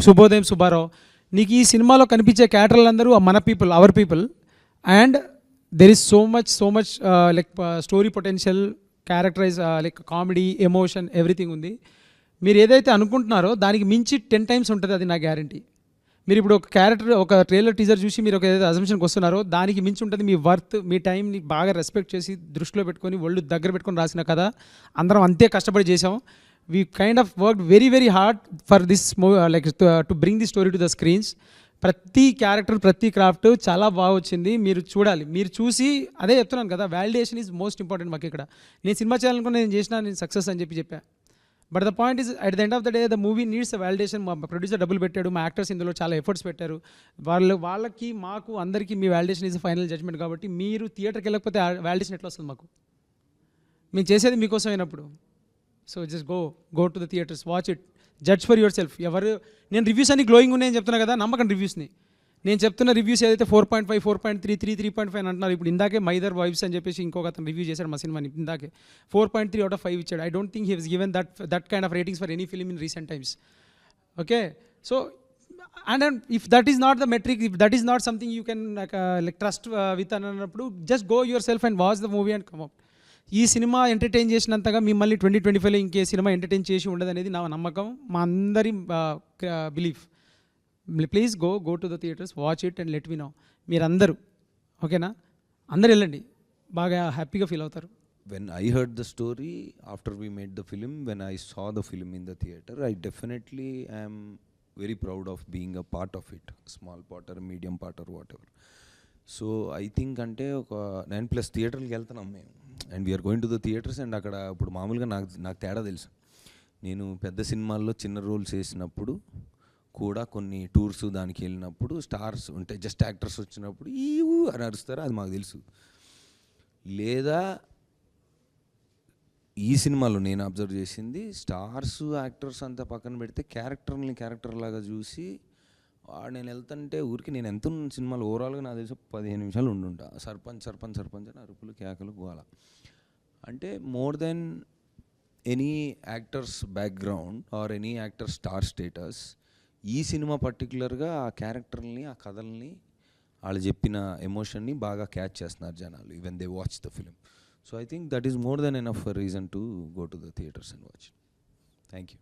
శుభోదయం సుబ్బారావు. నీకు ఈ సినిమాలో కనిపించే క్యారెక్టర్లు అందరూ మన people, our people. And there is so much like story potential, characterise like comedy, emotion, everything ఉంది. మీరు ఏదైతే అనుకుంటున్నారో దానికి మించి 10 times ఉంటుంది, అది నా గ్యారంటీ. మీరు ఇప్పుడు ఒక క్యారెక్టర్, ఒక ట్రైలర్ టీజర్ చూసి మీరు ఒక ఏదైతే అజంప్షన్కి వస్తున్నారో దానికి మించి ఉంటుంది. మీ వర్త్, మీ టైంని బాగా రెస్పెక్ట్ చేసి దృష్టిలో పెట్టుకొని ఒళ్ళు దగ్గర పెట్టుకొని రాసిన కథ. అందరం అంతే కష్టపడి చేసాం. We kind of work very hard for this like to bring the story to the screens. ప్రతి క్యారెక్టర్, ప్రతి క్రాఫ్ట్ చాలా బాగా వచ్చింది. మీరు చూడాలి, మీరు చూసి అదే చెప్తున్నాను కదా, వాలిడేషన్ ఈజ్ మోస్ట్ ఇంపార్టెంట్ మాకు ఇక్కడ. నేను సినిమా చేయాలనుకుని నేను చేసిన, నేను సక్సెస్ అని చెప్పా. But the point is at the end of the day the movie needs a validation. మా ప్రొడ్యూసర్ డబ్బులు పెట్టాడు, మా యాక్టర్స్ ఇందులో చాలా ఎఫర్ట్స్ పెట్టారు. వాళ్ళకి మాకు అందరికీ మీ వాలిడేషన్ ఈజ్ ఫైనల్ జడ్జ్మెంట్. కాబట్టి మీరు థియేటర్కి వెళ్ళకపోతే వాలిడేషన్ ఎట్లా వస్తుంది మాకు? మేము చేసేది మీకోసం అయినప్పుడు. So just go to the theatres, watch it, judge for your self. నేను రివ్యూస్ అన్ని గ్లోయింగ్ ఉన్నాయని చెప్తున్నా కదా, నమ్మకం రివ్యూస్ని. నేను చెప్తున్న రివ్యూస్ ఏదైతే 4.5, 4.3, 3.5 అంటున్నారు. ఇప్పుడు ఇందాకే మైదర్ వైబ్స్ అని చెప్పేసి ఇంకొక అతను రివ్యూ చేశాడు మా సినిమాని, ఇందాకే 4.3 out of 5 ఇచ్చాడు. I don't think he he's given that kind of ratings for any film in recent times. Okay, so and if that is not the metric, if that is not something you can like trust with అన్నప్పుడు, just go yourself and watch the movie and come out. ఈ సినిమా entertain చేసినంతగా మిమ్మల్ని 2025లో ఇంకే cinema entertain చేసి ఉండదనేది నా నమ్మకం, మా అందరి belief. Please go to the theatres, watch it and let me know. మీరందరూ ఓకేనా? అందరు వెళ్ళండి, బాగా హ్యాపీగా ఫీల్ అవుతారు. When I heard the story after we made the film, when I saw the film in the theater, I definitely am very proud of being a part of it, small part or medium part or whatever. So I think అంటే ఒక 9+ థియేటర్కి వెళ్తున్నాం మేము, and we're going to the theatres. And అక్కడ ఇప్పుడు మామూలుగా నాకు తేడా తెలుసు. నేను పెద్ద సినిమాల్లో చిన్న రోల్స్ వేసినప్పుడు కూడా, కొన్ని టూర్స్ దానికి వెళ్ళినప్పుడు, స్టార్స్ ఉంటే జస్ట్ యాక్టర్స్ వచ్చినప్పుడు ఈ అని అరుస్తారు, అది మాకు తెలుసు. లేదా ఈ సినిమాలో నేను అబ్జర్వ్ చేసింది, స్టార్స్ యాక్టర్స్ అంతా పక్కన పెడితే క్యారెక్టర్ లాగా చూసి నేను వెళ్తుంటే ఊరికి, నేను ఎంత సినిమాలు ఓవరాల్గా నాకు తెలిసి 15 నిమిషాలు ఉండుంటా. సర్పంచ్ అని అరుపులు, కేకలు, గోల. అంటే more than any actors background or any actor star status, ఈ సినిమా పర్టికులర్గా ఆ క్యారెక్టర్ని, ఆ కథల్ని, వాళ్ళు చెప్పిన ఎమోషన్ని బాగా క్యాచ్ చేస్తున్నారు జనాలు, even they watch the film. So I think that is more than enough reason to go to the theatres and watch. Thank you.